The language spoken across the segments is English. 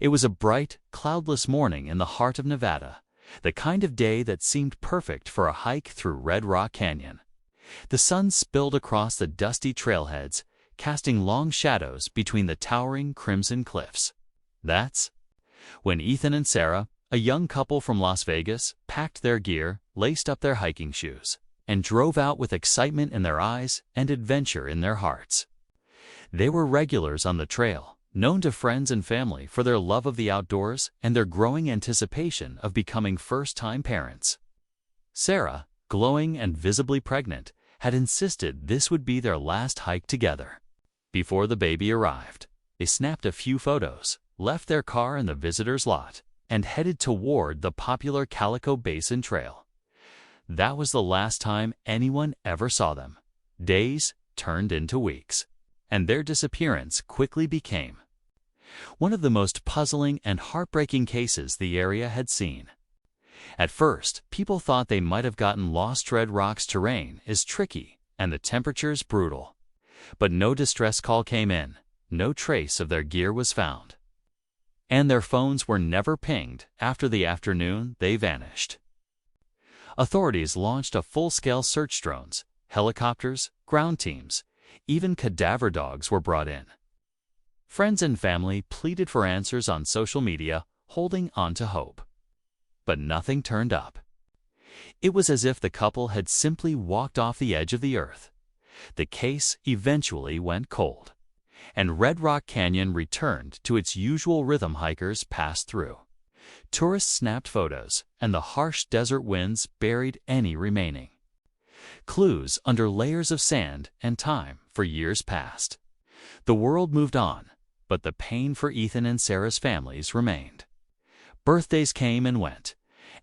It was a bright, cloudless morning in the heart of Nevada, the kind of day that seemed perfect for a hike through Red Rock Canyon. The sun spilled across the dusty trailheads, casting long shadows between the towering crimson cliffs. That's when Ethan and Sarah, a young couple from Las Vegas, packed their gear, laced up their hiking shoes, and drove out with excitement in their eyes and adventure in their hearts. They were regulars on the trail, known to friends and family for their love of the outdoors and their growing anticipation of becoming first-time parents. Sarah, glowing and visibly pregnant, had insisted this would be their last hike together. Before the baby arrived, they snapped a few photos, left their car in the visitor's lot, and headed toward the popular Calico Basin Trail. That was the last time anyone ever saw them. Days turned into weeks, and their disappearance quickly became one of the most puzzling and heartbreaking cases the area had seen. At first, people thought they might have gotten lost. Red Rock's terrain is tricky and the temperatures brutal. But no distress call came in, no trace of their gear was found, and their phones were never pinged after the afternoon they vanished. Authorities launched a full-scale search. Drones, helicopters, ground teams, even cadaver dogs were brought in. Friends and family pleaded for answers on social media, holding on to hope. But nothing turned up. It was as if the couple had simply walked off the edge of the earth. The case eventually went cold, and Red Rock Canyon returned to its usual rhythm. Hikers passed through. Tourists snapped photos, and the harsh desert winds buried any remaining clues under layers of sand and time. For years passed. The world moved on, but the pain for Ethan and Sarah's families remained. Birthdays came and went.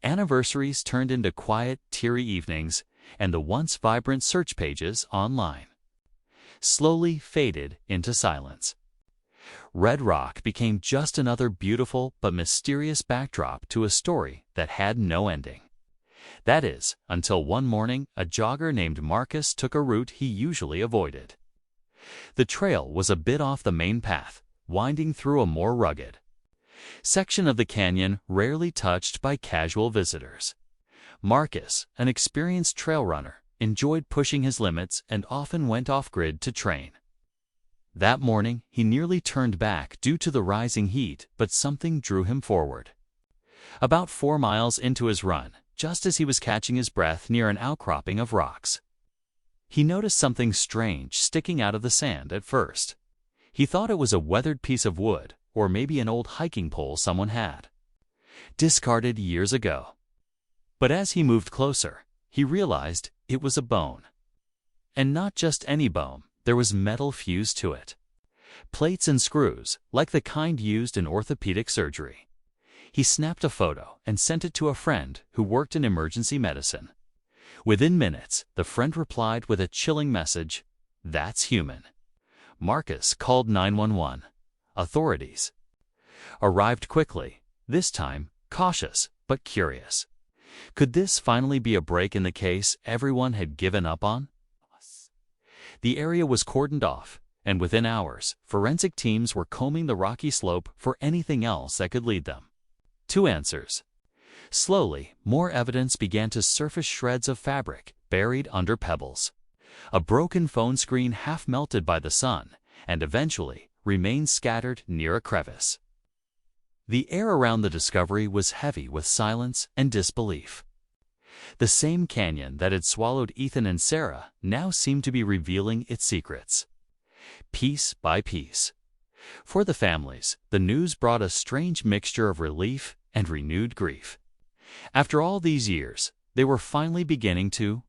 Anniversaries turned into quiet, teary evenings, and the once vibrant search pages online slowly faded into silence. Red Rock became just another beautiful but mysterious backdrop to a story that had no ending. That is, until one morning a jogger named Marcus took a route he usually avoided. The trail was a bit off the main path, winding through a more rugged section of the canyon rarely touched by casual visitors. Marcus, an experienced trail runner, enjoyed pushing his limits and often went off-grid to train. That morning, he nearly turned back due to the rising heat, but something drew him forward. About 4 miles into his run, just as he was catching his breath near an outcropping of rocks, he noticed something strange sticking out of the sand. At first, he thought it was a weathered piece of wood, or maybe an old hiking pole someone had discarded years ago. But as he moved closer, he realized it was a bone. And not just any bone, there was metal fused to it. Plates and screws, like the kind used in orthopedic surgery. He snapped a photo and sent it to a friend who worked in emergency medicine. Within minutes, the friend replied with a chilling message, "That's human." Marcus called 911. Authorities arrived quickly, this time cautious but curious. Could this finally be a break in the case everyone had given up on? The area was cordoned off, and within hours, forensic teams were combing the rocky slope for anything else that could lead them to answers. Slowly, more evidence began to surface: shreds of fabric buried under pebbles, a broken phone screen half melted by the sun, and eventually remains scattered near a crevice. The air around the discovery was heavy with silence and disbelief. The same canyon that had swallowed Ethan and Sarah now seemed to be revealing its secrets, piece by piece. For the families, the news brought a strange mixture of relief and renewed grief. After all these years, they were finally beginning to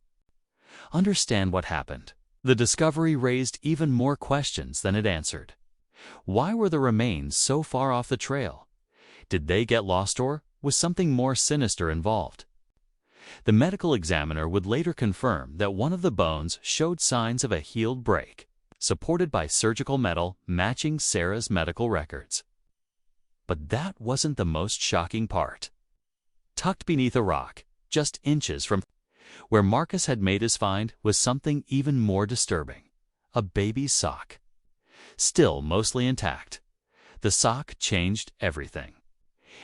understand what happened. The discovery raised even more questions than it answered. Why were the remains so far off the trail? Did they get lost, or was something more sinister involved? The medical examiner would later confirm that one of the bones showed signs of a healed break, supported by surgical metal matching Sarah's medical records. But that wasn't the most shocking part. Tucked beneath a rock, just inches from where Marcus had made his find, was something even more disturbing: a baby's sock. Still mostly intact. The sock changed everything.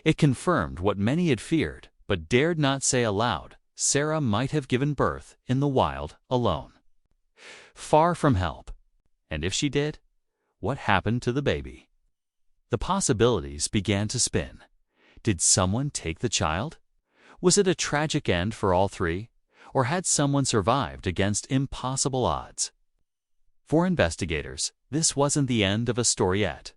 It confirmed what many had feared, but dared not say aloud. Sarah might have given birth in the wild alone, far from help. And if she did, what happened to the baby? The possibilities began to spin. Did someone take the child? Was it a tragic end for all three? Or had someone survived against impossible odds? For investigators, this wasn't the end of a storyette.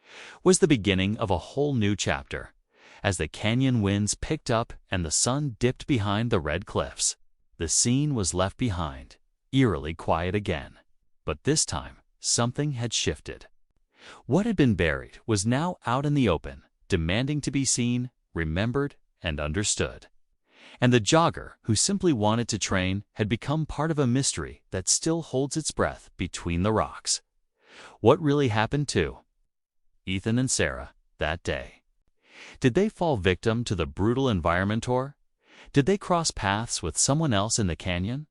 It was the beginning of a whole new chapter. As the canyon winds picked up and the sun dipped behind the red cliffs, the scene was left behind, eerily quiet again. But this time, something had shifted. What had been buried was now out in the open, demanding to be seen, remembered, and understood. And the jogger, who simply wanted to train, had become part of a mystery that still holds its breath between the rocks. What really happened to Ethan and Sarah that day? Did they fall victim to the brutal environment, or did they cross paths with someone else in the canyon?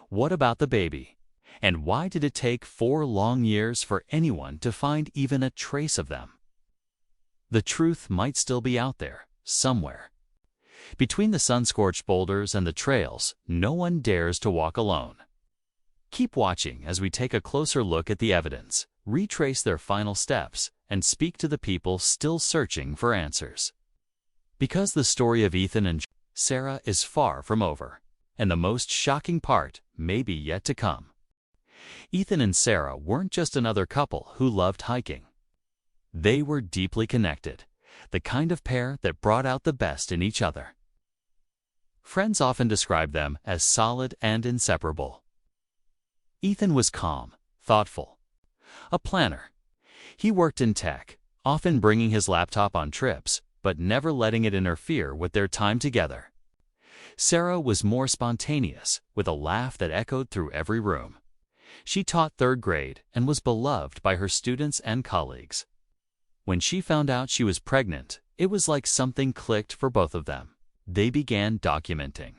What about the baby? And why did it take 4 long years for anyone to find even a trace of them? The truth might still be out there, somewhere. Between the sun-scorched boulders and the trails, no one dares to walk alone. Keep watching as we take a closer look at the evidence, retrace their final steps, and speak to the people still searching for answers. Because the story of Ethan and Sarah is far from over, and the most shocking part may be yet to come. Ethan and Sarah weren't just another couple who loved hiking. They were deeply connected, the kind of pair that brought out the best in each other. Friends often describe them as solid and inseparable. Ethan was calm, thoughtful, a planner. He worked in tech, often bringing his laptop on trips, but never letting it interfere with their time together. Sarah was more spontaneous, with a laugh that echoed through every room. She taught 3rd grade and was beloved by her students and colleagues. When she found out she was pregnant, it was like something clicked for both of them. They began documenting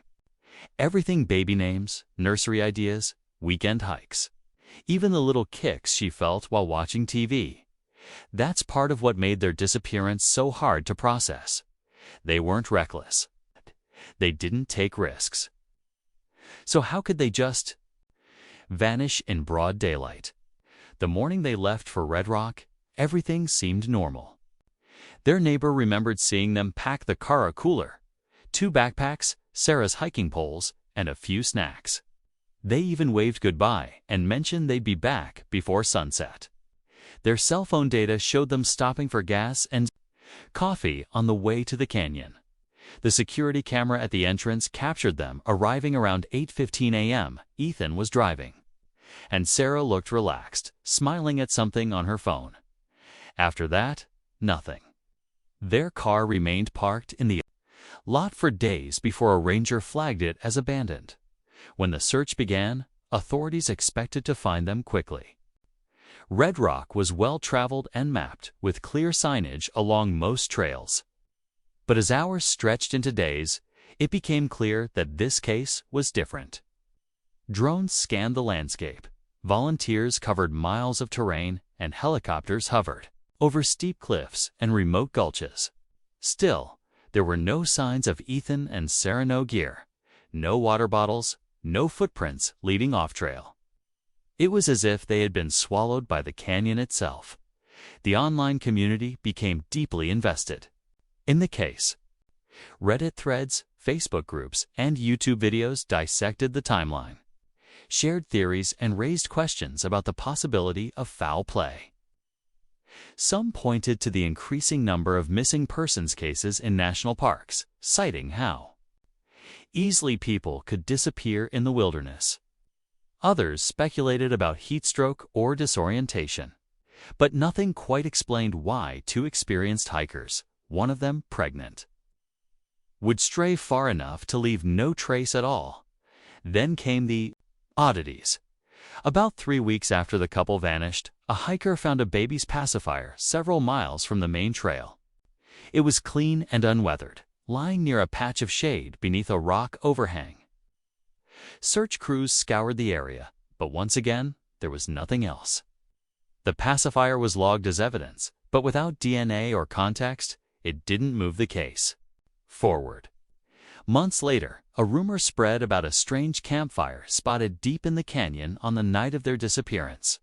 everything: baby names, nursery ideas, weekend hikes, even the little kicks she felt while watching TV. That's part of what made their disappearance so hard to process. They weren't reckless. They didn't take risks. So how could they just vanish in broad daylight? The morning they left for Red Rock, everything seemed normal. Their neighbor remembered seeing them pack the car a cooler, 2 backpacks, Sarah's hiking poles, and a few snacks. They even waved goodbye and mentioned they'd be back before sunset. Their cell phone data showed them stopping for gas and coffee on the way to the canyon. The security camera at the entrance captured them arriving around 8:15 a.m. Ethan was driving, and Sarah looked relaxed, smiling at something on her phone. After that, nothing. Their car remained parked in the lot for days before a ranger flagged it as abandoned. When the search began, authorities expected to find them quickly. Red Rock was well-traveled and mapped, with clear signage along most trails. But as hours stretched into days, it became clear that this case was different. Drones scanned the landscape, volunteers covered miles of terrain, and helicopters hovered over steep cliffs and remote gulches. Still, there were no signs of Ethan and Sarah. No gear, no water bottles, no footprints leading off-trail. It was as if they had been swallowed by the canyon itself. The online community became deeply invested in the case. Reddit threads, Facebook groups, and YouTube videos dissected the timeline, shared theories, and raised questions about the possibility of foul play. Some pointed to the increasing number of missing persons cases in national parks, citing how easily people could disappear in the wilderness. Others speculated about heat stroke or disorientation, but nothing quite explained why 2 experienced hikers, one of them pregnant, would stray far enough to leave no trace at all. Then came the oddities. About 3 weeks after the couple vanished, a hiker found a baby's pacifier several miles from the main trail. It was clean and unweathered, lying near a patch of shade beneath a rock overhang. Search crews scoured the area, but once again, there was nothing else. The pacifier was logged as evidence, But without DNA or context, it didn't move the case forward. Months later, a rumor spread about a strange campfire spotted deep in the canyon on the night of their disappearance.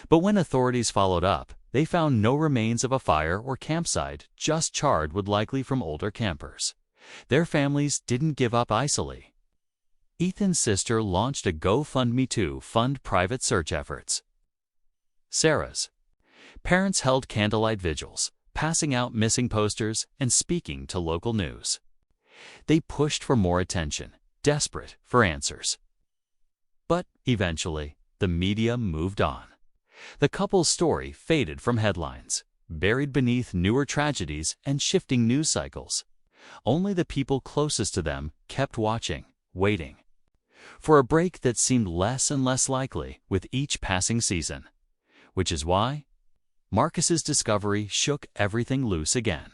But when authorities followed up, they found no remains of a fire or campsite, just charred wood, likely from older campers. Their families didn't give up easily. Ethan's sister launched a GoFundMe to fund private search efforts. Sarah's parents held candlelight vigils, passing out missing posters and speaking to local news. They pushed for more attention, desperate for answers. But eventually, the media moved on. The couple's story faded from headlines, buried beneath newer tragedies and shifting news cycles. Only the people closest to them kept watching, waiting for a break that seemed less and less likely with each passing season. Which is why Marcus's discovery shook everything loose again.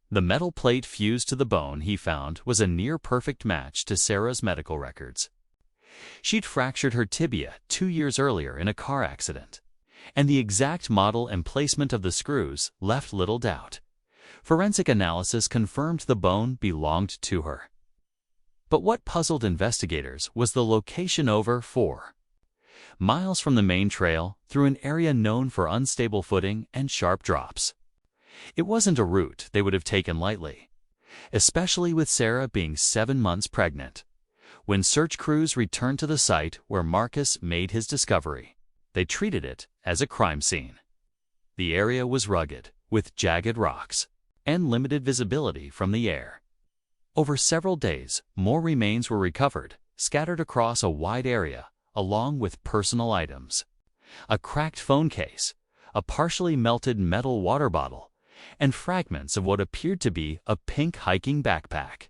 The metal plate fused to the bone he found was a near-perfect match to Sarah's medical records. She'd fractured her tibia 2 years earlier in a car accident, and the exact model and placement of the screws left little doubt. Forensic analysis confirmed the bone belonged to her. But what puzzled investigators was the location over 4 miles from the main trail, through an area known for unstable footing and sharp drops. It wasn't a route they would have taken lightly, especially with Sarah being 7 months pregnant. When search crews returned to the site where Marcus made his discovery, they treated it as a crime scene. The area was rugged, with jagged rocks and limited visibility from the air. Over several days, more remains were recovered, scattered across a wide area, along with personal items. A cracked phone case, a partially melted metal water bottle, and fragments of what appeared to be a pink hiking backpack.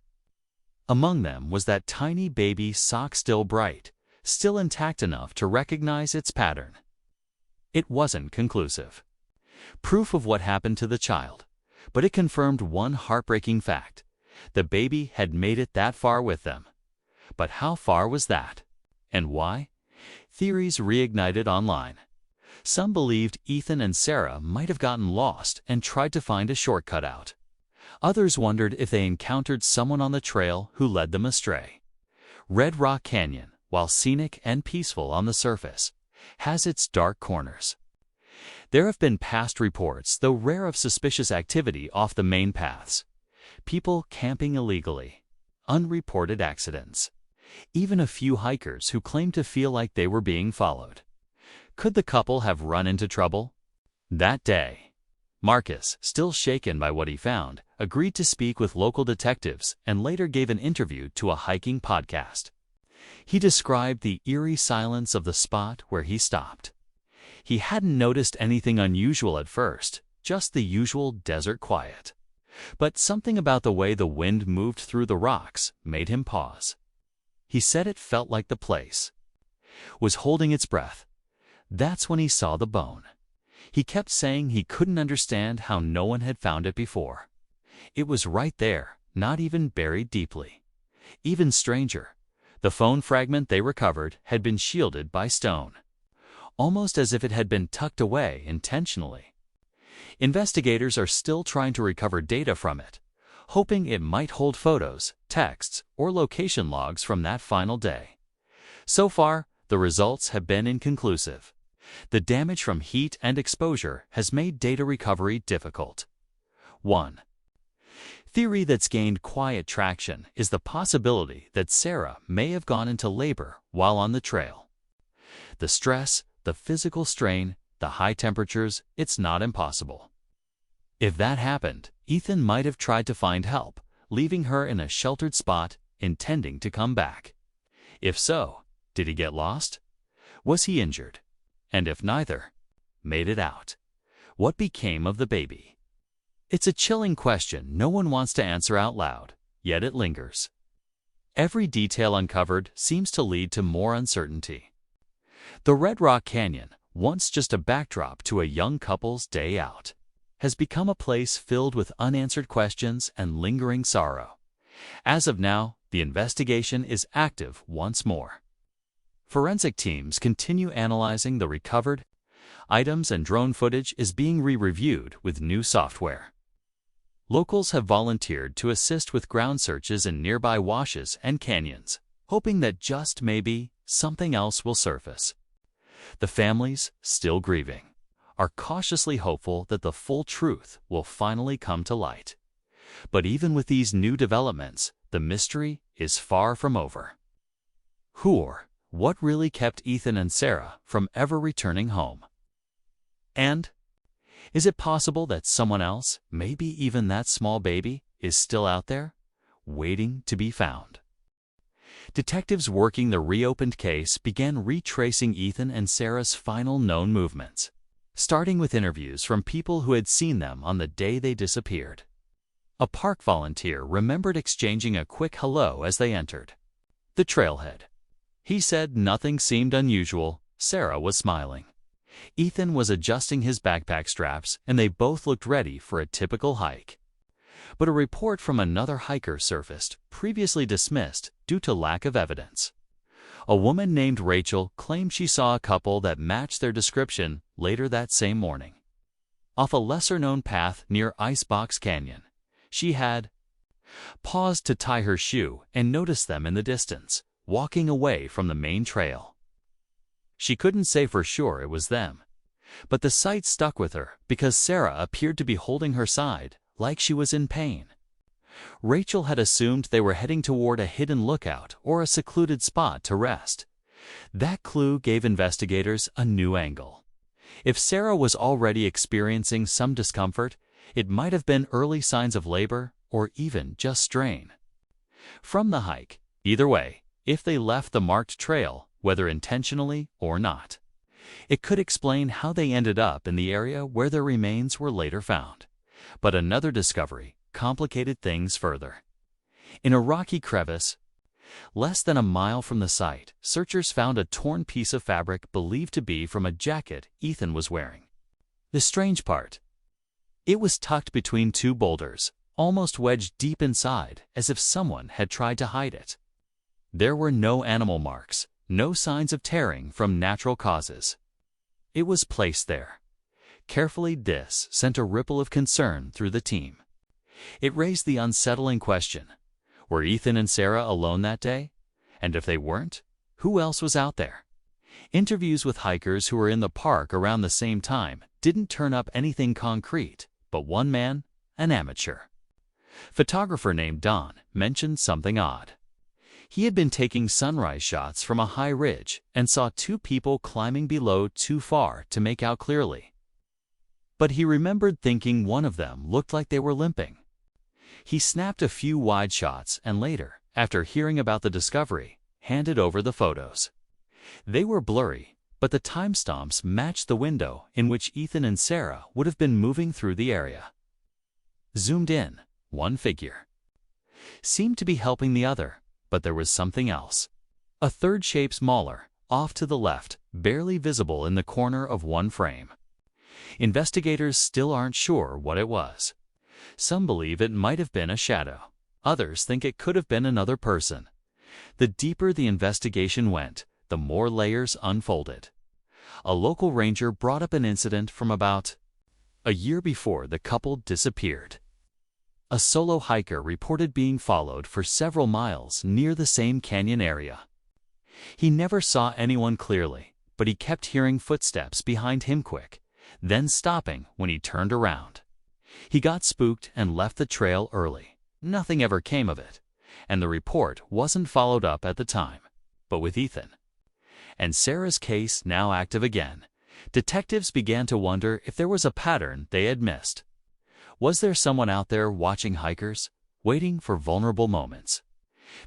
Among them was that tiny baby sock, still bright, still intact enough to recognize its pattern. It wasn't conclusive proof of what happened to the child, but it confirmed one heartbreaking fact: the baby had made it that far with them. But how far was that? And why? Theories reignited online. Some believed Ethan and Sarah might have gotten lost and tried to find a shortcut out. Others wondered if they encountered someone on the trail who led them astray. Red Rock Canyon, while scenic and peaceful on the surface, has its dark corners. There have been past reports, though rare, of suspicious activity off the main paths. People camping illegally, unreported accidents, even a few hikers who claimed to feel like they were being followed. Could the couple have run into trouble? That day, Marcus, still shaken by what he found, agreed to speak with local detectives and later gave an interview to a hiking podcast. He described the eerie silence of the spot where he stopped. He hadn't noticed anything unusual at first, just the usual desert quiet. But something about the way the wind moved through the rocks made him pause. He said it felt like the place was holding its breath. That's when he saw the bone. He kept saying he couldn't understand how no one had found it before. It was right there, not even buried deeply. Even stranger, the phone fragment they recovered had been shielded by stone, almost as if it had been tucked away intentionally. Investigators are still trying to recover data from it, hoping it might hold photos, texts, or location logs from that final day. So far, the results have been inconclusive. The damage from heat and exposure has made data recovery difficult. 1. Theory that's gained quiet traction is the possibility that Sarah may have gone into labor while on the trail. The stress, the physical strain, the high temperatures, it's not impossible. If that happened, Ethan might have tried to find help, leaving her in a sheltered spot, intending to come back. If so, did he get lost? Was he injured? And if neither, made it out? What became of the baby? It's a chilling question no one wants to answer out loud, yet it lingers. Every detail uncovered seems to lead to more uncertainty. The Red Rock Canyon, once just a backdrop to a young couple's day out, has become a place filled with unanswered questions and lingering sorrow. As of now, the investigation is active once more. Forensic teams continue analyzing the recovered Items and drone footage is being re-reviewed with new software. Locals have volunteered to assist with ground searches in nearby washes and canyons, hoping that just maybe something else will surface. The families, still grieving, are cautiously hopeful that the full truth will finally come to light. But even with these new developments, the mystery is far from over. Who or what really kept Ethan and Sarah from ever returning home? And is it possible that someone else, maybe even that small baby, is still out there, waiting to be found? Detectives working the reopened case began retracing Ethan and Sarah's final known movements, starting with interviews from people who had seen them on the day they disappeared. A park volunteer remembered exchanging a quick hello as they entered the trailhead. He said nothing seemed unusual. Sarah was smiling. Ethan was adjusting his backpack straps, and they both looked ready for a typical hike. But a report from another hiker surfaced, previously dismissed due to lack of evidence. A woman named Rachel claimed she saw a couple that matched their description later that same morning. Off a lesser-known path near Icebox Canyon, she had paused to tie her shoe and noticed them in the distance, walking away from the main trail. She couldn't say for sure it was them, but the sight stuck with her because Sarah appeared to be holding her side, like she was in pain. Rachel had assumed they were heading toward a hidden lookout or a secluded spot to rest. That clue gave investigators a new angle. If Sarah was already experiencing some discomfort, it might have been early signs of labor or even just strain from the hike. Either way, if they left the marked trail, whether intentionally or not, it could explain how they ended up in the area where their remains were later found. But another discovery complicated things further. In a rocky crevice, less than a mile from the site, searchers found a torn piece of fabric believed to be from a jacket Ethan was wearing. The strange part, it was tucked between two boulders, almost wedged deep inside, as if someone had tried to hide it. There were no animal marks, no signs of tearing from natural causes. It was placed there carefully. This sent a ripple of concern through the team. It raised the unsettling question: were Ethan and Sarah alone that day? And if they weren't, who else was out there? Interviews with hikers who were in the park around the same time didn't turn up anything concrete, but one man, an amateur photographer named Don, mentioned something odd. He had been taking sunrise shots from a high ridge and saw two people climbing below too far to make out clearly. But he remembered thinking one of them looked like they were limping. He snapped a few wide shots and later, after hearing about the discovery, handed over the photos. They were blurry, but the timestamps matched the window in which Ethan and Sarah would have been moving through the area. Zoomed in, one figure seemed to be helping the other, but there was something else. A third shape smaller, off to the left, barely visible in the corner of one frame. Investigators still aren't sure what it was. Some believe it might have been a shadow. Others think it could have been another person. The deeper the investigation went, the more layers unfolded. A local ranger brought up an incident from about a year before the couple disappeared. A solo hiker reported being followed for several miles near the same canyon area. He never saw anyone clearly, but he kept hearing footsteps behind him quick, then stopping when he turned around. He got spooked and left the trail early. Nothing ever came of it, and the report wasn't followed up at the time. But with Ethan and Sarah's case now active again, detectives began to wonder if there was a pattern they had missed. Was there someone out there watching hikers, waiting for vulnerable moments?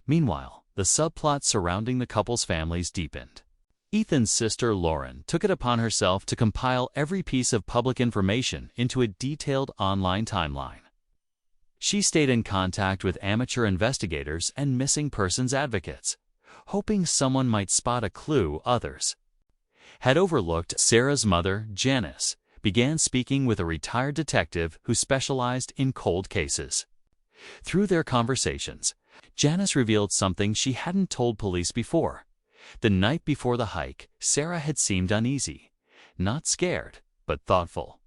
Meanwhile, the subplot surrounding the couple's families deepened. Ethan's sister Lauren took it upon herself to compile every piece of public information into a detailed online timeline. She stayed in contact with amateur investigators and missing persons advocates, hoping someone might spot a clue others had overlooked. Sarah's mother, Janice, began speaking with a retired detective who specialized in cold cases. Through their conversations, Janice revealed something she hadn't told police before. The night before the hike, Sarah had seemed uneasy, not scared, but thoughtful.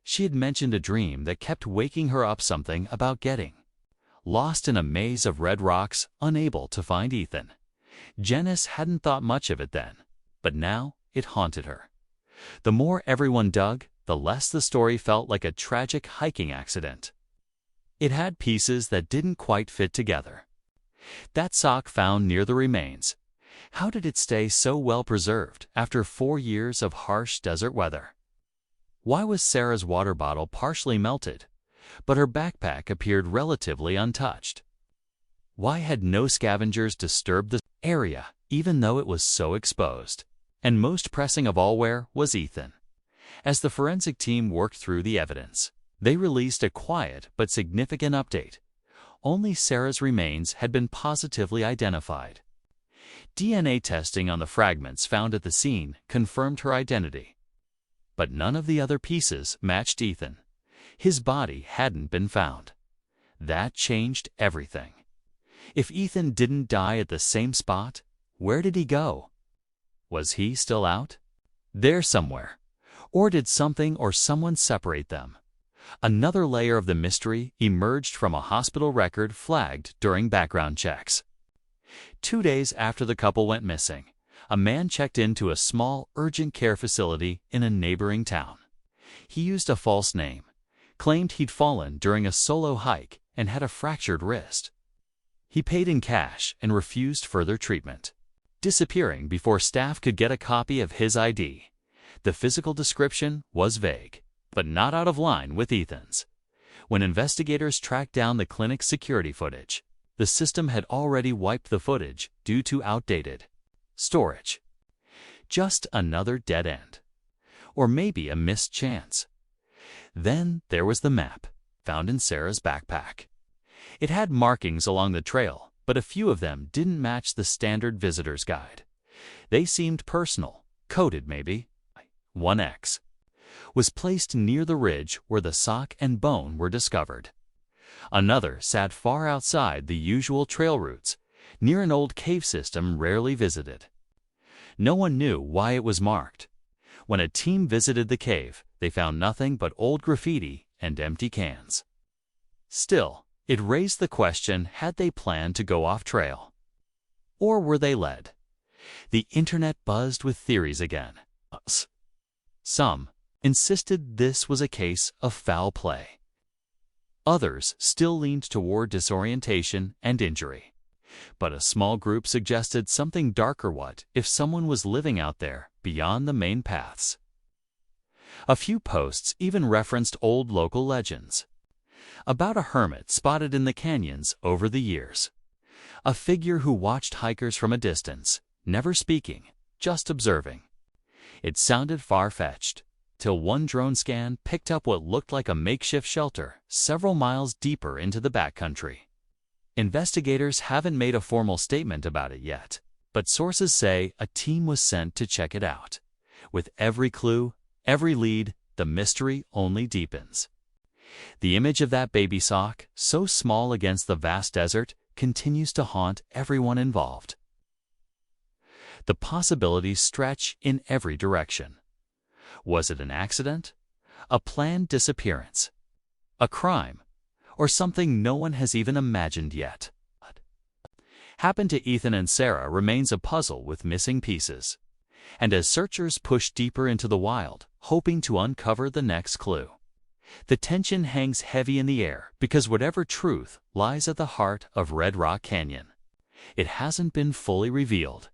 She had mentioned a dream that kept waking her up, something about getting lost in a maze of red rocks, unable to find Ethan. Janice hadn't thought much of it then, but now it haunted her. The more everyone dug, the less the story felt like a tragic hiking accident. It had pieces that didn't quite fit together. That sock found near the remains. How did it stay so well preserved after 4 years of harsh desert weather? Why was Sarah's water bottle partially melted, but her backpack appeared relatively untouched? Why had no scavengers disturbed the area, even though it was so exposed? And most pressing of all, where was Ethan? As the forensic team worked through the evidence, they released a quiet but significant update. Only Sarah's remains had been positively identified. DNA testing on the fragments found at the scene confirmed her identity. But none of the other pieces matched Ethan. His body hadn't been found. That changed everything. If Ethan didn't die at the same spot, where did he go? Was he still out there somewhere? Or did something or someone separate them? Another layer of the mystery emerged from a hospital record flagged during background checks. 2 days after the couple went missing, a man checked into a small urgent care facility in a neighboring town. He used a false name, claimed he'd fallen during a solo hike and had a fractured wrist. He paid in cash and refused further treatment, disappearing before staff could get a copy of his ID. The physical description was vague, but not out of line with Ethan's. When investigators tracked down the clinic's security footage, the system had already wiped the footage due to outdated storage. Just another dead end. Or maybe a missed chance. Then there was the map, found in Sarah's backpack. It had markings along the trail, but a few of them didn't match the standard visitor's guide. They seemed personal, coded maybe. 1X was placed near the ridge where the sock and bone were discovered. Another sat far outside the usual trail routes, near an old cave system rarely visited. No one knew why it was marked. When a team visited the cave, they found nothing but old graffiti and empty cans. Still, it raised the question, had they planned to go off trail? Or were they led? The internet buzzed with theories again. Some insisted this was a case of foul play. Others still leaned toward disorientation and injury. But a small group suggested something darker. What if someone was living out there beyond the main paths? A few posts even referenced old local legends about a hermit spotted in the canyons over the years. A figure who watched hikers from a distance, never speaking, just observing. It sounded far-fetched, till one drone scan picked up what looked like a makeshift shelter several miles deeper into the backcountry. Investigators haven't made a formal statement about it yet, but sources say a team was sent to check it out. With every clue, every lead, the mystery only deepens. The image of that baby sock, so small against the vast desert, continues to haunt everyone involved. The possibilities stretch in every direction. Was it an accident? A planned disappearance? A crime? Or something no one has even imagined yet? What happened to Ethan and Sarah remains a puzzle with missing pieces. And as searchers push deeper into the wild, hoping to uncover the next clue, the tension hangs heavy in the air because whatever truth lies at the heart of Red Rock Canyon, it hasn't been fully revealed.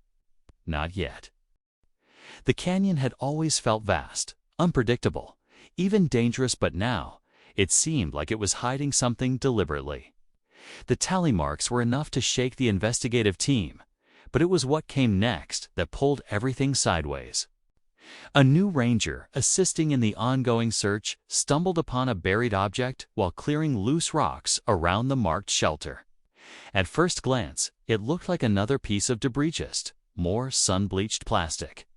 Not yet. The canyon had always felt vast, unpredictable, even dangerous, but now it seemed like it was hiding something deliberately. The tally marks were enough to shake the investigative team, but it was what came next that pulled everything sideways. A new ranger assisting in the ongoing search stumbled upon a buried object while clearing loose rocks around the marked shelter. At first glance, it looked like another piece of debris, just more sun-bleached plastic.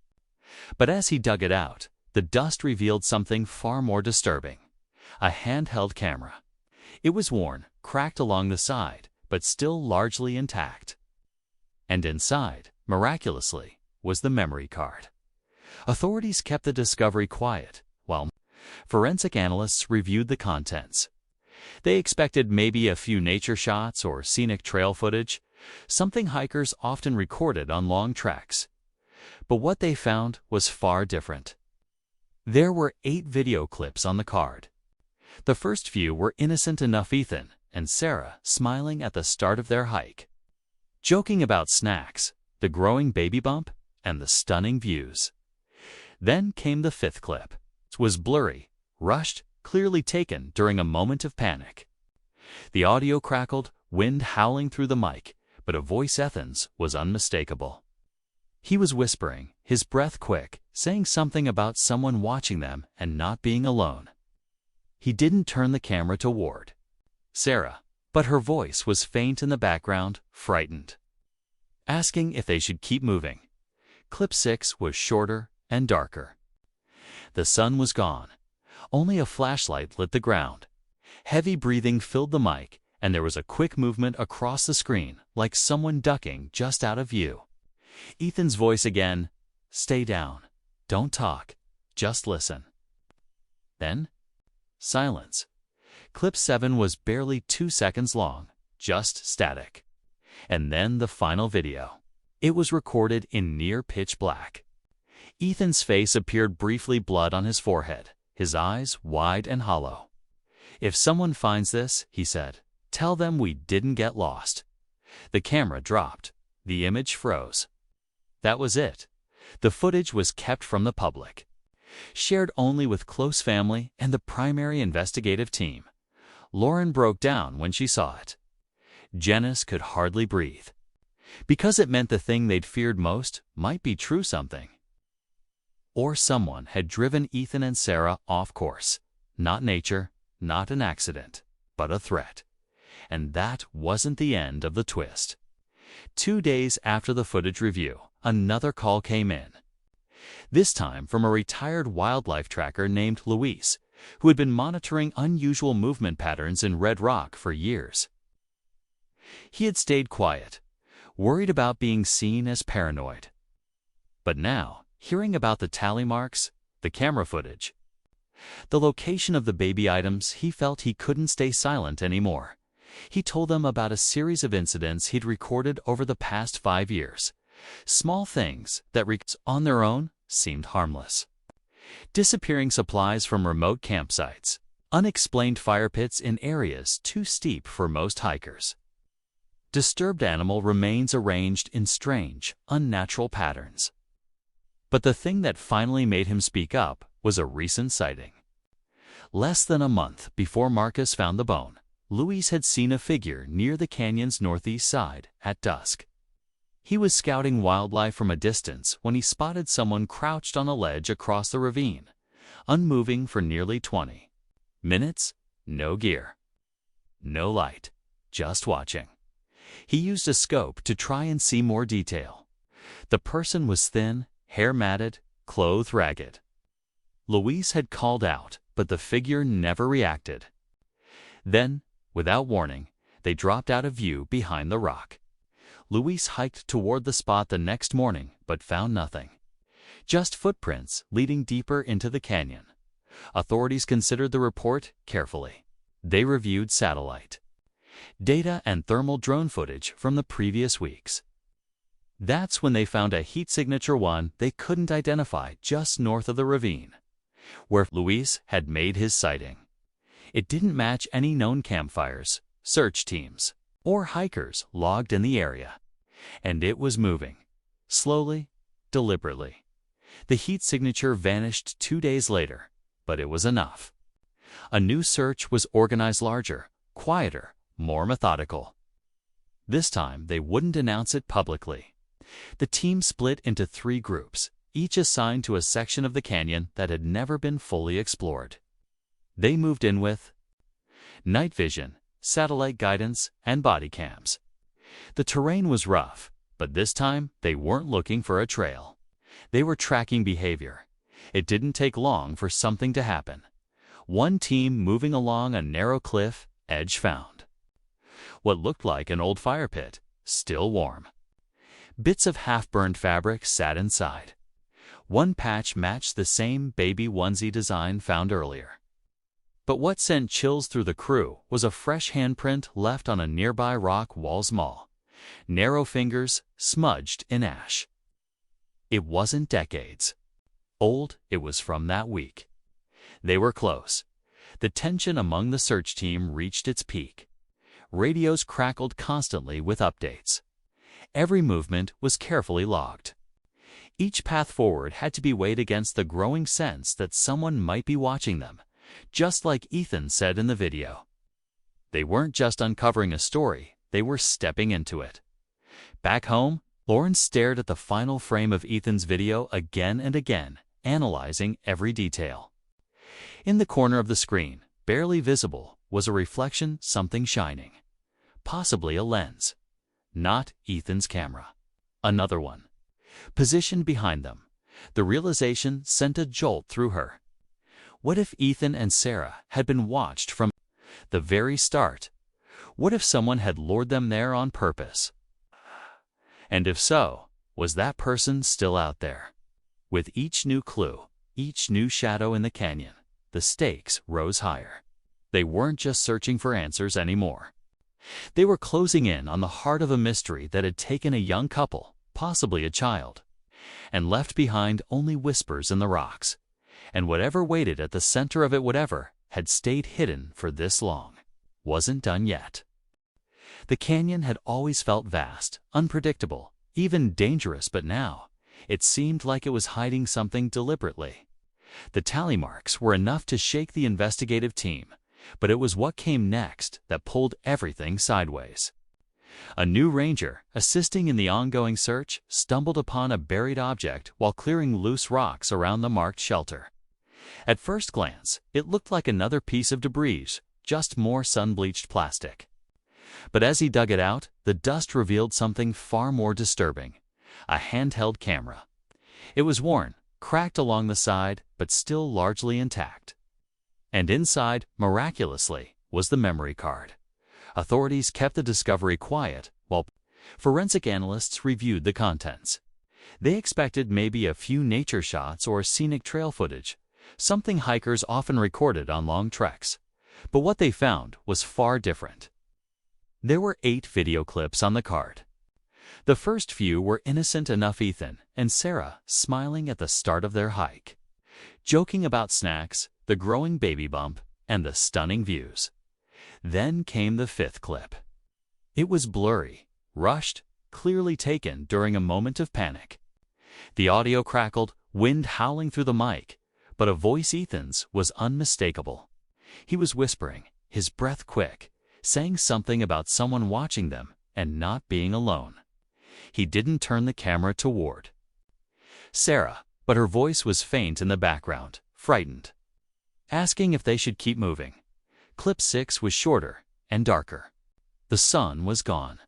But as he dug it out, the dust revealed something far more disturbing. A handheld camera. It was worn, cracked along the side, but still largely intact. And inside, miraculously, was the memory card. Authorities kept the discovery quiet, while forensic analysts reviewed the contents. They expected maybe a few nature shots or scenic trail footage, something hikers often recorded on long treks. But what they found was far different. There were 8 video clips on the card. The first few were innocent enough Ethan and Sarah smiling at the start of their hike, joking about snacks, the growing baby bump, and the stunning views. Then came the 5th clip. It was blurry, rushed, clearly taken during a moment of panic. The audio crackled, wind howling through the mic, but a voice Ethan's was unmistakable. He was whispering, his breath quick, saying something about someone watching them and not being alone. He didn't turn the camera toward Sarah, but her voice was faint in the background, frightened, asking if they should keep moving. Clip 6 was shorter and darker. The sun was gone. Only a flashlight lit the ground. Heavy breathing filled the mic, and there was a quick movement across the screen, like someone ducking just out of view. Ethan's voice again, "Stay down. Don't talk. Just listen." Then, silence. Clip 7 was barely 2 seconds long, just static. And then the final video. It was recorded in near pitch black. Ethan's face appeared briefly, blood on his forehead, his eyes wide and hollow. "If someone finds this," he said, "tell them we didn't get lost." The camera dropped. The image froze. That was it. The footage was kept from the public, shared only with close family and the primary investigative team. Lauren broke down when she saw it. Janice could hardly breathe, because it meant the thing they'd feared most might be true. Something or someone had driven Ethan and Sarah off course. Not nature, not an accident, but a threat. And that wasn't the end of the twist. 2 days after the footage review, another call came in. This time from a retired wildlife tracker named Luis, who had been monitoring unusual movement patterns in Red Rock for years. He had stayed quiet, worried about being seen as paranoid. But now, hearing about the tally marks, the camera footage, the location of the baby items, he felt he couldn't stay silent anymore. He told them about a series of incidents he'd recorded over the past 5 years. Small things that on their own seemed harmless. Disappearing supplies from remote campsites, unexplained fire pits in areas too steep for most hikers, disturbed animal remains arranged in strange, unnatural patterns. But the thing that finally made him speak up was a recent sighting. Less than a month before Marcus found the bone, Luis had seen a figure near the canyon's northeast side at dusk. He was scouting wildlife from a distance when he spotted someone crouched on a ledge across the ravine, unmoving for nearly 20 minutes, no gear, no light, just watching. He used a scope to try and see more detail. The person was thin, hair matted, clothes ragged. Luis had called out, but the figure never reacted. Then, without warning, they dropped out of view behind the rock. Luis hiked toward the spot the next morning, but found nothing. Just footprints leading deeper into the canyon. Authorities considered the report carefully. They reviewed satellite data and thermal drone footage from the previous weeks. That's when they found a heat signature one they couldn't identify just north of the ravine, where Luis had made his sighting. It didn't match any known campfires, search teams, or hikers logged in the area. And it was moving, slowly, deliberately. The heat signature vanished 2 days later, but it was enough. A new search was organized, larger, quieter, more methodical. This time they wouldn't announce it publicly. The team split into 3 groups, each assigned to a section of the canyon that had never been fully explored. They moved in with night vision, satellite guidance, and body cams. The terrain was rough, but this time they weren't looking for a trail. They were tracking behavior. It didn't take long for something to happen. One team moving along a narrow cliff edge found what looked like an old fire pit, still warm. Bits of half-burned fabric sat inside. One patch matched the same baby onesie design found earlier. But what sent chills through the crew was a fresh handprint left on a nearby rock wall's mall. Narrow fingers smudged in ash. It wasn't decades old, it was from that week. They were close. The tension among the search team reached its peak. Radios crackled constantly with updates. Every movement was carefully logged. Each path forward had to be weighed against the growing sense that someone might be watching them, just like Ethan said in the video. They weren't just uncovering a story, they were stepping into it. Back home, Lauren stared at the final frame of Ethan's video again and again, analyzing every detail. In the corner of the screen, barely visible, was a reflection, something shining. Possibly a lens. Not Ethan's camera. Another one. Positioned behind them, the realization sent a jolt through her. What if Ethan and Sarah had been watched from the very start? What if someone had lured them there on purpose? And if so, was that person still out there? With each new clue, each new shadow in the canyon, the stakes rose higher. They weren't just searching for answers anymore. They were closing in on the heart of a mystery that had taken a young couple, possibly a child, and left behind only whispers in the rocks. And whatever waited at the center of it, whatever had stayed hidden for this long, wasn't done yet. The canyon had always felt vast, unpredictable, even dangerous, but now it seemed like it was hiding something deliberately. The tally marks were enough to shake the investigative team, but it was what came next that pulled everything sideways. A new ranger, assisting in the ongoing search, stumbled upon a buried object while clearing loose rocks around the marked shelter. At first glance, it looked like another piece of debris, just more sun-bleached plastic. But as he dug it out, the dust revealed something far more disturbing: a handheld camera. It was worn, cracked along the side, but still largely intact. And inside, miraculously, was the memory card. Authorities kept the discovery quiet, while forensic analysts reviewed the contents. They expected maybe a few nature shots or scenic trail footage, something hikers often recorded on long treks. But what they found was far different. There were 8 video clips on the card. The first few were innocent enough: Ethan and Sarah smiling at the start of their hike, joking about snacks, the growing baby bump, and the stunning views. Then came the 5th clip. It was blurry, rushed, clearly taken during a moment of panic. The audio crackled, wind howling through the mic, but a voice, Ethan's, was unmistakable. He was whispering, his breath quick, saying something about someone watching them and not being alone. He didn't turn the camera toward Sarah, but her voice was faint in the background, frightened, asking if they should keep moving. Clip 6 was shorter and darker. The sun was gone.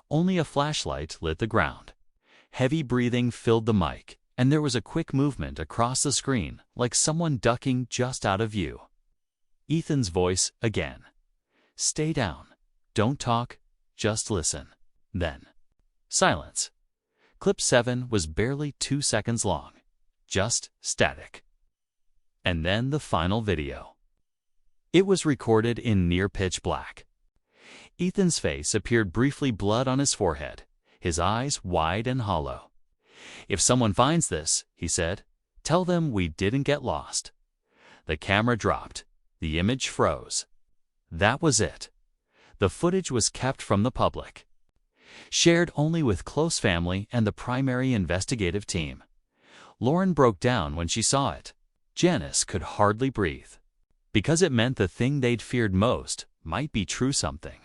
Only a flashlight lit the ground. Heavy breathing filled the mic, and there was a quick movement across the screen, like someone ducking just out of view. Ethan's voice again. "Stay down. Don't talk. Just listen." Then silence. Clip 7 was barely 2 seconds long. Just static. And then the final video. It was recorded in near pitch black. Ethan's face appeared briefly, blood on his forehead, his eyes wide and hollow. "If someone finds this," he said, "tell them we didn't get lost." The camera dropped. The image froze. That was it. The footage was kept from the public, shared only with close family and the primary investigative team. Lauren broke down when she saw it. Janice could hardly breathe, because it meant the thing they'd feared most might be true. Something,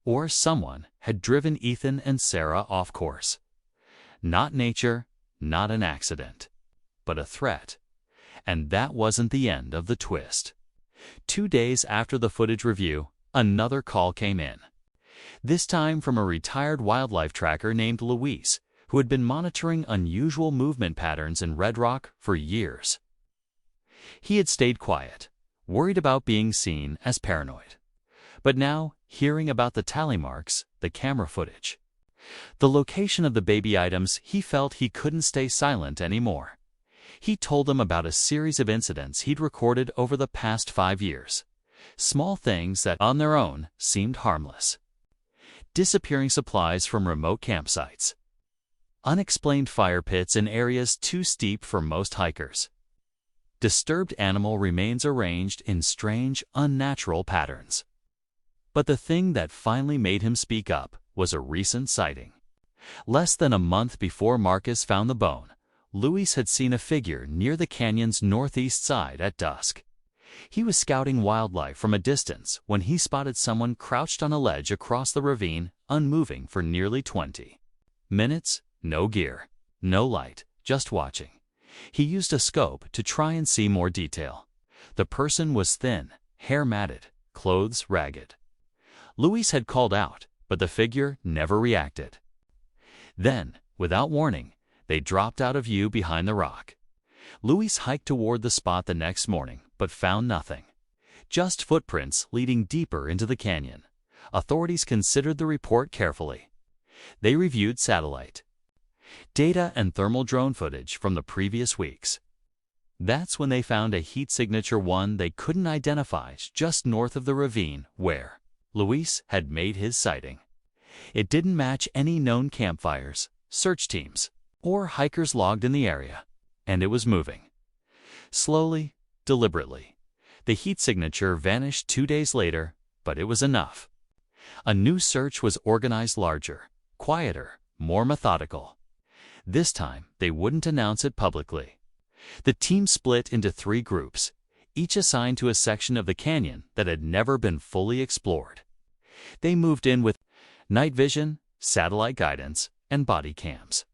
or someone, had driven Ethan and Sarah off course. Not nature, not an accident, but a threat. And that wasn't the end of the twist. 2 days after the footage review, another call came in. This time from a retired wildlife tracker named Luis, who had been monitoring unusual movement patterns in Red Rock for years. He had stayed quiet, worried about being seen as paranoid. But now, hearing about the tally marks, the camera footage, the location of the baby items, he felt he couldn't stay silent anymore. He told them about a series of incidents he'd recorded over the past 5 years. Small things that, on their own, seemed harmless. Disappearing supplies from remote campsites. Unexplained fire pits in areas too steep for most hikers. Disturbed animal remains arranged in strange, unnatural patterns. But the thing that finally made him speak up was a recent sighting. Less than a month before Marcus found the bone, Luis had seen a figure near the canyon's northeast side at dusk. He was scouting wildlife from a distance when he spotted someone crouched on a ledge across the ravine, unmoving for nearly 20 minutes. No gear, no light, just watching. He used a scope to try and see more detail. The person was thin, hair matted, clothes ragged. Luis had called out, but the figure never reacted. Then, without warning, they dropped out of view behind the rock. Luis hiked toward the spot the next morning, but found nothing. Just footprints leading deeper into the canyon. Authorities considered the report carefully. They reviewed satellite data and thermal drone footage from the previous weeks. That's when they found a heat signature one they couldn't identify just north of the ravine where Luis had made his sighting. It didn't match any known campfires, search teams, or hikers logged in the area, and it was moving. Slowly, deliberately. The heat signature vanished 2 days later, but it was enough. A new search was organized larger, quieter, more methodical. This time, they wouldn't announce it publicly. The team split into 3 groups, each assigned to a section of the canyon that had never been fully explored. They moved in with night vision, satellite guidance, and body cams.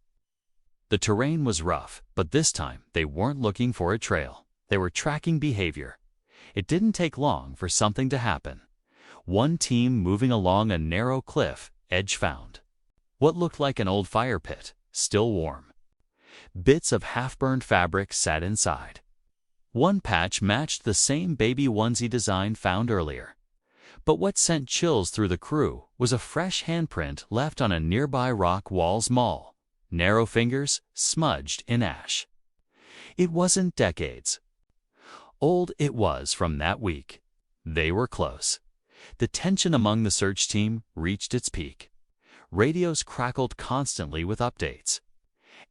The terrain was rough, but this time they weren't looking for a trail. They were tracking behavior. It didn't take long for something to happen. One team moving along a narrow cliff edge found what looked like an old fire pit, still warm. Bits of half-burned fabric sat inside. One patch matched the same baby onesie design found earlier. But what sent chills through the crew was a fresh handprint left on a nearby rock wall's maul, narrow fingers smudged in ash. It wasn't decades old, it was from that week. They were close. The tension among the search team reached its peak. Radios crackled constantly with updates.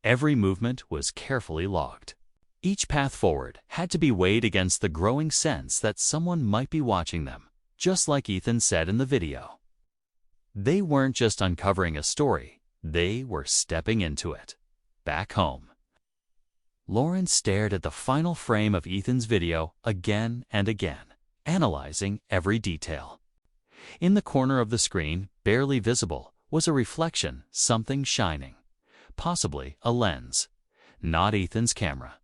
Every movement was carefully logged. Each path forward had to be weighed against the growing sense that someone might be watching them, just like Ethan said in the video. They weren't just uncovering a story, they were stepping into it. Back home. Lauren stared at the final frame of Ethan's video again and again, analyzing every detail. In the corner of the screen, barely visible, was a reflection, something shining. Possibly a lens. Not Ethan's camera.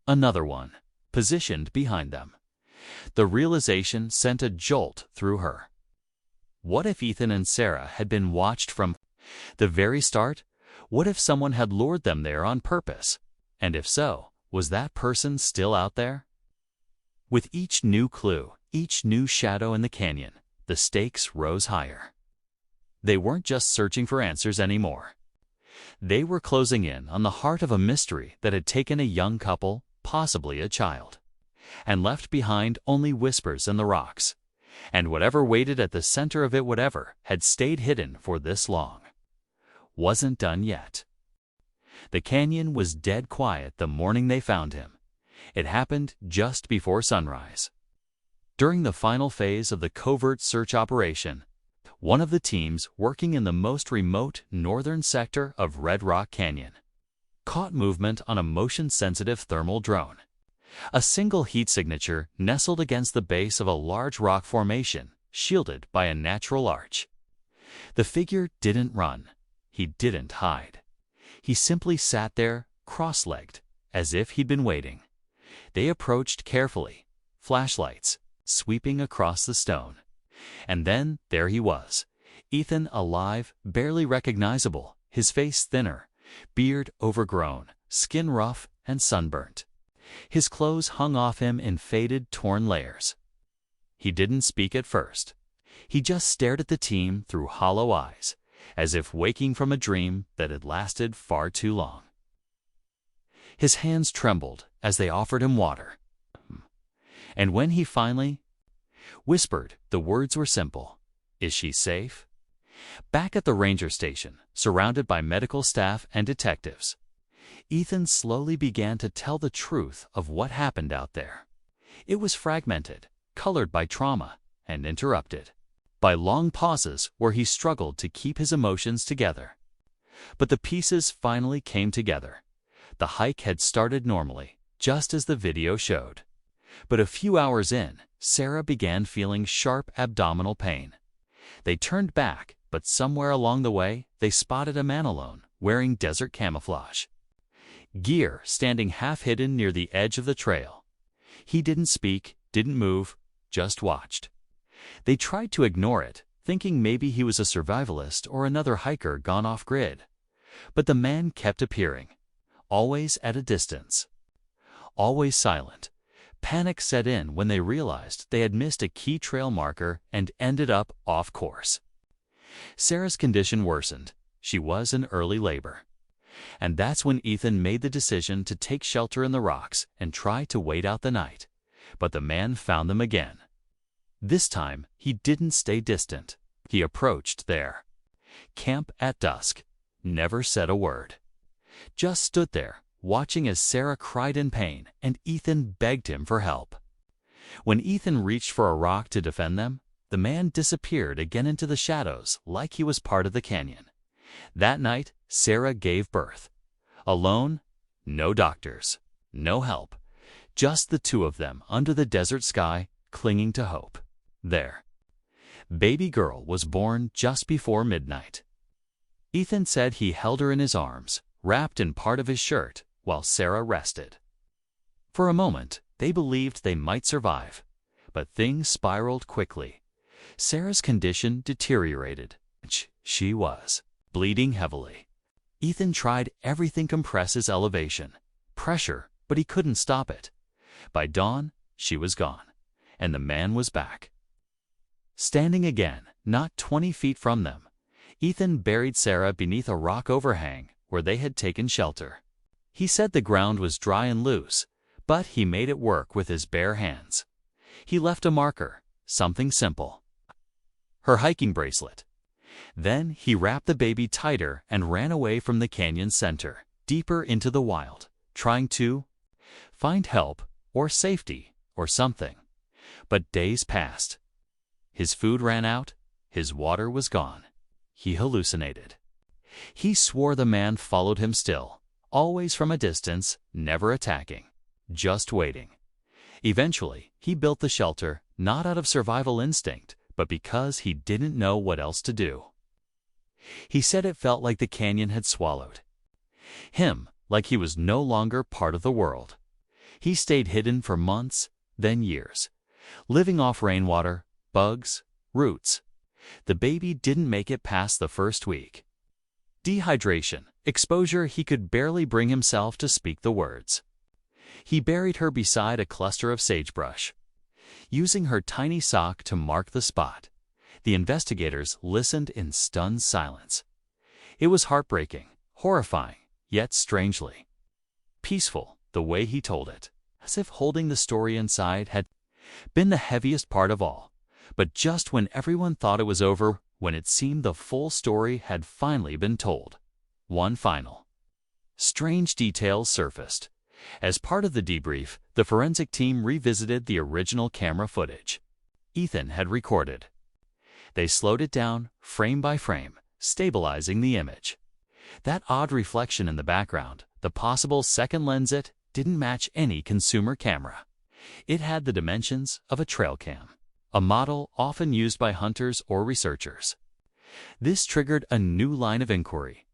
Another one, positioned behind them. The realization sent a jolt through her. What if Ethan and Sarah had been watched from the very start? What if someone had lured them there on purpose? And if so, was that person still out there? With each new clue, each new shadow in the canyon, the stakes rose higher. They weren't just searching for answers anymore. They were closing in on the heart of a mystery that had taken a young couple, possibly a child, and left behind only whispers in the rocks. And whatever waited at the center of it, whatever had stayed hidden for this long, wasn't done yet. The canyon was dead quiet the morning they found him. It happened just before sunrise. During the final phase of the covert search operation, one of the teams working in the most remote northern sector of Red Rock Canyon caught movement on a motion-sensitive thermal drone. A single heat signature nestled against the base of a large rock formation, shielded by a natural arch. The figure didn't run. He didn't hide. He simply sat there, cross-legged, as if he'd been waiting. They approached carefully, flashlights sweeping across the stone. And then there he was, Ethan alive, barely recognizable, his face thinner, beard overgrown, skin rough and sunburnt. His clothes hung off him in faded, torn layers. He didn't speak at first. He just stared at the team through hollow eyes, as if waking from a dream that had lasted far too long. His hands trembled as they offered him water. And when he finally whispered, the words were simple. Is she safe? Back at the ranger station, surrounded by medical staff and detectives, Ethan slowly began to tell the truth of what happened out there. It was fragmented, colored by trauma, and interrupted by long pauses where he struggled to keep his emotions together. But the pieces finally came together. The hike had started normally, just as the video showed. But a few hours in, Sarah began feeling sharp abdominal pain. They turned back, but somewhere along the way, they spotted a man alone, wearing desert camouflage gear, standing half-hidden near the edge of the trail. He didn't speak, didn't move, just watched. They tried to ignore it, thinking maybe he was a survivalist or another hiker gone off-grid. But the man kept appearing, always at a distance, always silent. Panic set in when they realized they had missed a key trail marker and ended up off course. Sarah's condition worsened. She was in early labor. And that's when Ethan made the decision to take shelter in the rocks and try to wait out the night. But the man found them again. This time, he didn't stay distant. He approached their camp at dusk, never said a word. Just stood there, watching as Sarah cried in pain and Ethan begged him for help. When Ethan reached for a rock to defend them, the man disappeared again into the shadows like he was part of the canyon. That night, Sarah gave birth. Alone, no doctors, no help, just the two of them under the desert sky, clinging to hope. Their baby girl was born just before midnight. Ethan said he held her in his arms, wrapped in part of his shirt, while Sarah rested. For a moment, they believed they might survive, but things spiraled quickly. Sarah's condition deteriorated. She was bleeding heavily. Ethan tried everything: compresses, elevation, pressure, but he couldn't stop it. By dawn, she was gone, and the man was back. Standing again, not 20 feet from them, Ethan buried Sarah beneath a rock overhang where they had taken shelter. He said the ground was dry and loose, but he made it work with his bare hands. He left a marker, something simple: her hiking bracelet. Then he wrapped the baby tighter and ran away from the canyon center, deeper into the wild, trying to find help or safety or something. But days passed. His food ran out, his water was gone. He hallucinated. He swore the man followed him still, always from a distance, never attacking, just waiting. Eventually, he built the shelter, not out of survival instinct, but because he didn't know what else to do. He said it felt like the canyon had swallowed him, like he was no longer part of the world. He stayed hidden for months, then years, living off rainwater, bugs, roots. The baby didn't make it past the first week. Dehydration, exposure, he could barely bring himself to speak the words. He buried her beside a cluster of sagebrush, using her tiny sock to mark the spot. The investigators listened in stunned silence. It was heartbreaking, horrifying, yet strangely peaceful, the way he told it, as if holding the story inside had been the heaviest part of all. But just when everyone thought it was over, when it seemed the full story had finally been told, one final strange detail surfaced. As part of the debrief, the forensic team revisited the original camera footage Ethan had recorded. They slowed it down, frame by frame, stabilizing the image. That odd reflection in the background, the possible second lens, it didn't match any consumer camera. It had the dimensions of a trail cam, a model often used by hunters or researchers. This triggered a new line of inquiry.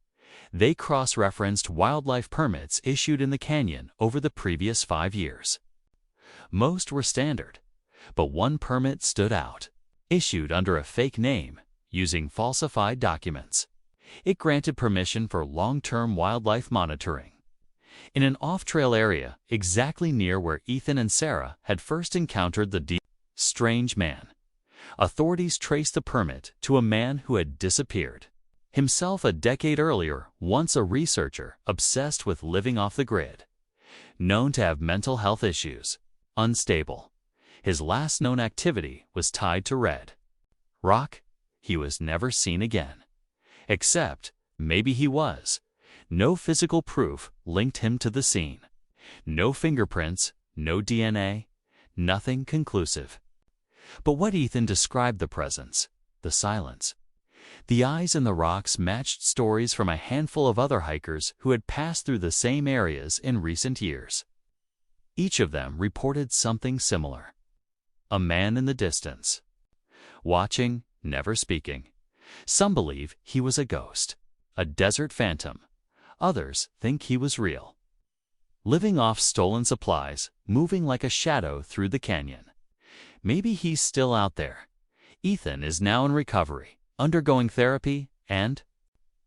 They cross-referenced wildlife permits issued in the canyon over the previous 5 years. Most were standard, but one permit stood out, issued under a fake name, using falsified documents. It granted permission for long-term wildlife monitoring in an off-trail area exactly near where Ethan and Sarah had first encountered the strange man. Authorities traced the permit to a man who had disappeared, himself a decade earlier, once a researcher obsessed with living off the grid. known to have mental health issues, unstable. His last known activity was tied to Red Rock. He was never seen again. Except, maybe he was. No physical proof linked him to the scene. No fingerprints, no DNA, nothing conclusive. But what Ethan described the presence, the silence. The eyes in the rocks matched stories from a handful of other hikers who had passed through the same areas in recent years. Each of them reported something similar. A man in the distance, watching, never speaking. Some believe he was a ghost, a desert phantom. Others think he was real. Living off stolen supplies, moving like a shadow through the canyon. Maybe he's still out there. Ethan is now in recovery, undergoing therapy, and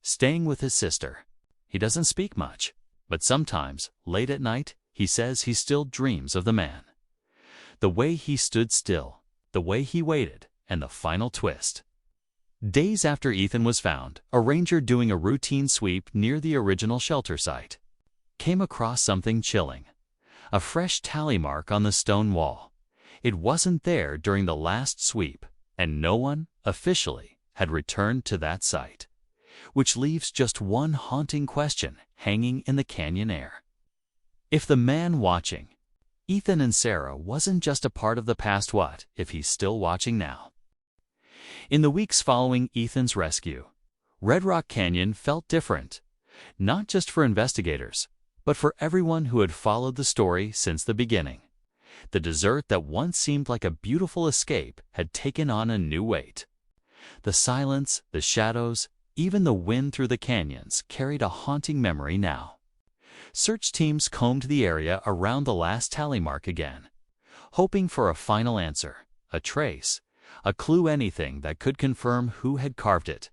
staying with his sister. He doesn't speak much, but sometimes, late at night, he says he still dreams of the man. The way he stood still, the way he waited, and the final twist. Days after Ethan was found, a ranger doing a routine sweep near the original shelter site came across something chilling. A fresh tally mark on the stone wall. It wasn't there during the last sweep, and no one, officially, had returned to that site. Which leaves just one haunting question hanging in the canyon air. If the man watching Ethan and Sarah wasn't just a part of the past, what if he's still watching now? In the weeks following Ethan's rescue, Red Rock Canyon felt different, not just for investigators, but for everyone who had followed the story since the beginning. The desert that once seemed like a beautiful escape had taken on a new weight. The silence, the shadows, even the wind through the canyons carried a haunting memory now. Search teams combed the area around the last tally mark again, hoping for a final answer, a trace, a clue, anything that could confirm who had carved it.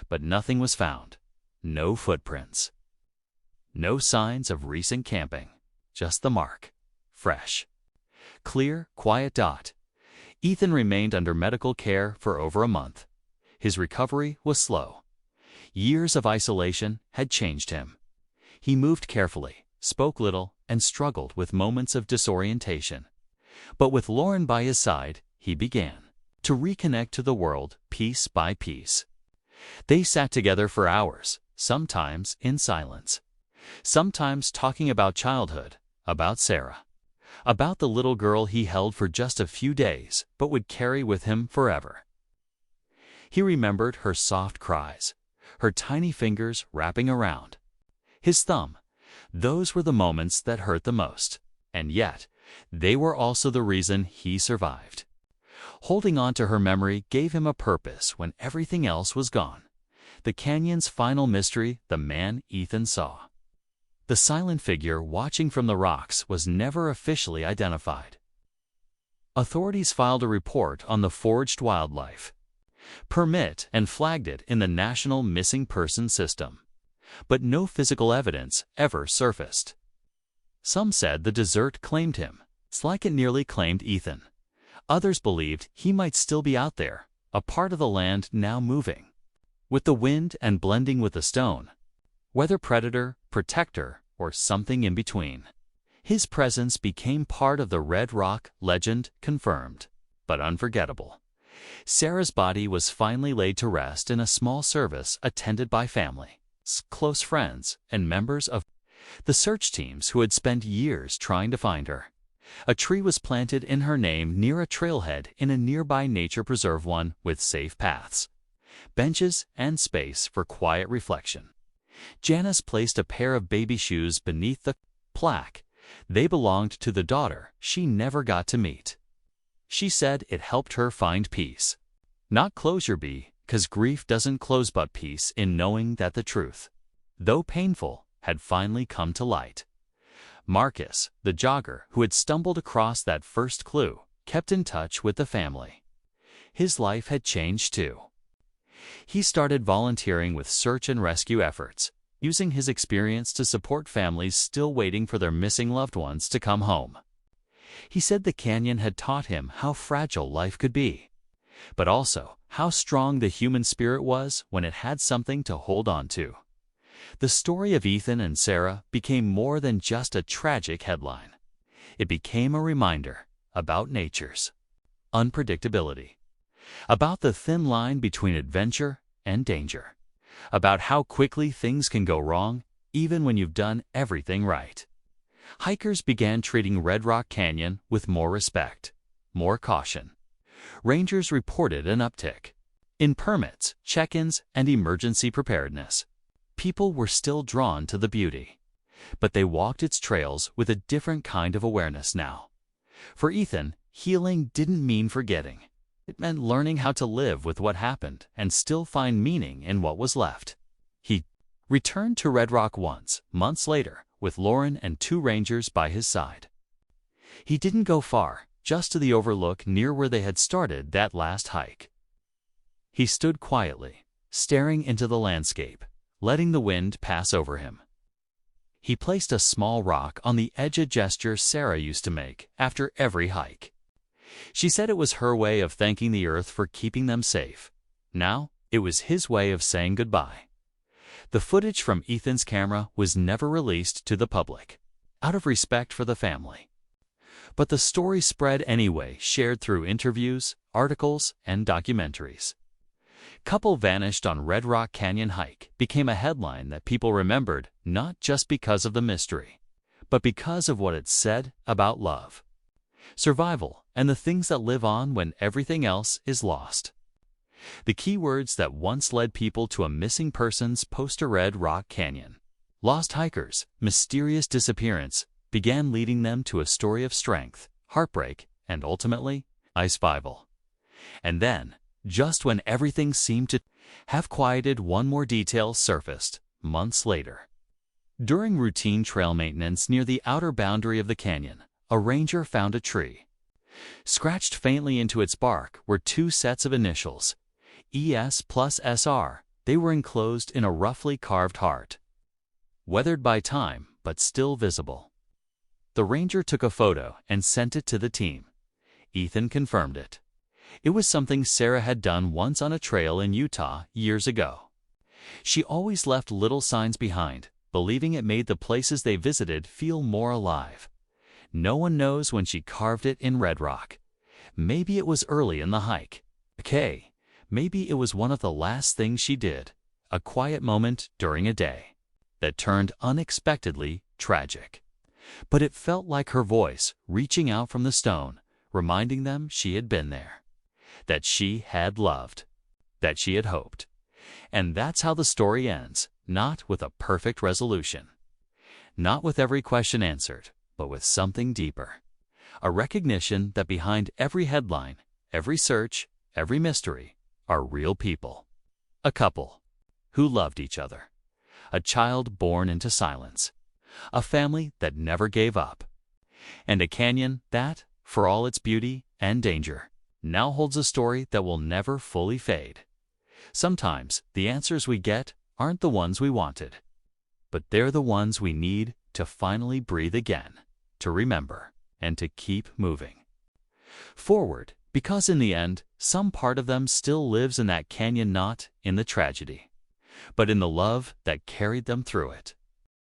But nothing was found. No footprints. No signs of recent camping. Just the mark. Fresh. Clear, quiet dot. Ethan remained under medical care for over a month. His recovery was slow. Years of isolation had changed him. He moved carefully, spoke little, and struggled with moments of disorientation. But with Lauren by his side, he began to reconnect to the world piece by piece. They sat together for hours, sometimes in silence. Sometimes talking about childhood, about Sarah, about the little girl he held for just a few days but would carry with him forever. He remembered her soft cries, her tiny fingers wrapping around his thumb. Those were the moments that hurt the most, and yet they were also the reason he survived. Holding on to her memory gave him a purpose when everything else was gone. The canyon's final mystery, the man Ethan saw. The silent figure watching from the rocks was never officially identified. Authorities filed a report on the foraged wildlife permit and flagged it in the National Missing Persons System. But no physical evidence ever surfaced. Some said the desert claimed him. It's like it nearly claimed Ethan. Others believed he might still be out there, a part of the land now moving with the wind and blending with the stone. Whether predator, protector, or something in between, his presence became part of the Red Rock legend, confirmed, but unforgettable. Sarah's body was finally laid to rest in a small service attended by family, close friends, and members of the search teams who had spent years trying to find her. A tree was planted in her name near a trailhead in a nearby nature preserve, one with safe paths, benches, and space for quiet reflection. Janice placed a pair of baby shoes beneath the plaque. They belonged to the daughter she never got to meet. She said it helped her find peace. Not closure, because grief doesn't close, but peace in knowing that the truth, though painful, had finally come to light. Marcus, the jogger who had stumbled across that first clue, kept in touch with the family. His life had changed too. He started volunteering with search and rescue efforts, using his experience to support families still waiting for their missing loved ones to come home. He said the canyon had taught him how fragile life could be, but also how strong the human spirit was when it had something to hold on to. The story of Ethan and Sarah became more than just a tragic headline. It became a reminder about nature's unpredictability, about the thin line between adventure and danger, about how quickly things can go wrong even when you've done everything right. Hikers began treating Red Rock Canyon with more respect, more caution. Rangers reported an uptick in permits, check-ins, and emergency preparedness. People were still drawn to the beauty, but they walked its trails with a different kind of awareness now. For Ethan, healing didn't mean forgetting. It meant learning how to live with what happened and still find meaning in what was left. He returned to Red Rock months later, with Lauren and 2 rangers by his side. He didn't go far, just to the overlook near where they had started that last hike. He stood quietly, staring into the landscape, letting the wind pass over him. He placed a small rock on the edge, a gesture Sarah used to make after every hike. She said it was her way of thanking the earth for keeping them safe. Now, it was his way of saying goodbye. The footage from Ethan's camera was never released to the public, out of respect for the family. But the story spread anyway, shared through interviews, articles, and documentaries. Couple vanished on Red Rock Canyon hike became a headline that people remembered not just because of the mystery, but because of what it said about love, survival, and the things that live on when everything else is lost. The key words that once led people to a missing persons poster Red Rock Canyon, lost hikers, mysterious disappearance, began leading them to a story of strength, heartbreak, and ultimately, survival. And then, just when everything seemed to have quieted, one more detail surfaced months later. During routine trail maintenance near the outer boundary of the canyon, a ranger found a tree. Scratched faintly into its bark were 2 sets of initials, ES plus SR. They were enclosed in a roughly carved heart, weathered by time but still visible. The ranger took a photo and sent it to the team. Ethan confirmed it. It was something Sarah had done once on a trail in Utah years ago. She always left little signs behind, believing it made the places they visited feel more alive. No one knows when she carved it in Red Rock. Maybe it was early in the hike. Okay. Maybe it was one of the last things she did, a quiet moment during a day that turned unexpectedly tragic. But it felt like her voice reaching out from the stone, reminding them she had been there, that she had loved, that she had hoped. And that's how the story ends, not with a perfect resolution, not with every question answered, but with something deeper. A recognition that behind every headline, every search, every mystery, are real people. A couple who loved each other. A child born into silence. A family that never gave up. And a canyon that, for all its beauty and danger, now holds a story that will never fully fade. Sometimes the answers we get aren't the ones we wanted, but they're the ones we need to finally breathe again, to remember, and to keep moving forward. Because in the end, some part of them still lives in that canyon, not in the tragedy, but in the love that carried them through it.